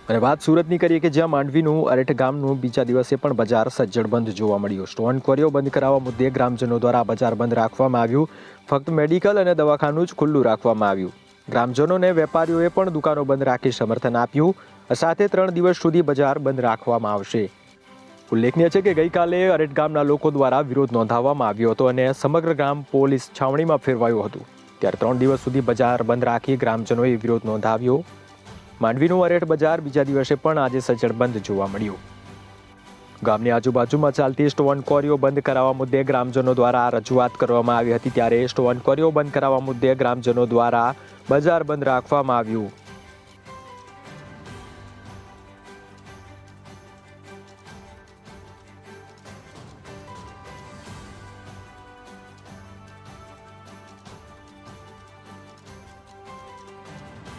અને વાત સુરતની કરીએ કે જ્યાં માંડવીનું અરેઠ ગામનું બીજા દિવસે પણ બજાર સજ્જડ બંધ જોવા મળ્યું. સ્ટોન ક્વોરીઓ બંધ કરાવવા મુદ્દે ગ્રામજનો દ્વારા બજાર બંધ રાખવામાં આવ્યું. ફક્ત મેડિકલ અને દવાખાનું જ ખુલ્લું રાખવામાં આવ્યું. ગ્રામજનોને વેપારીઓએ પણ દુકાનો બંધ રાખી સમર્થન આપ્યું. સાથે 3 દિવસ સુધી બજાર બંધ રાખવામાં આવશે. ઉલ્લેખનીય છે કે ગઈકાલે અરેઠ ગામના લોકો દ્વારા વિરોધ નોંધાવવામાં આવ્યો હતો અને સમગ્ર ગામ પોલીસ છાવણીમાં ફેરવાયું હતું. ત્યારે 3 દિવસ સુધી બજાર બંધ રાખી ગ્રામજનોએ વિરોધ નોંધાવ્યો. માંડવીનું અરેઠ બજાર બીજા દિવસે પણ આજે સજ્જડ બંધ જોવા મળ્યું. ગામની આજુબાજુમાં ચાલતી સ્ટોન ક્વોરીઓ બંધ કરાવવા મુદ્દે ગ્રામજનો દ્વારા રજૂઆત કરવામાં આવી હતી. ત્યારે સ્ટોન ક્વોરીઓ બંધ કરાવવા મુદ્દે ગ્રામજનો દ્વારા બજાર બંધ રાખવામાં આવ્યું.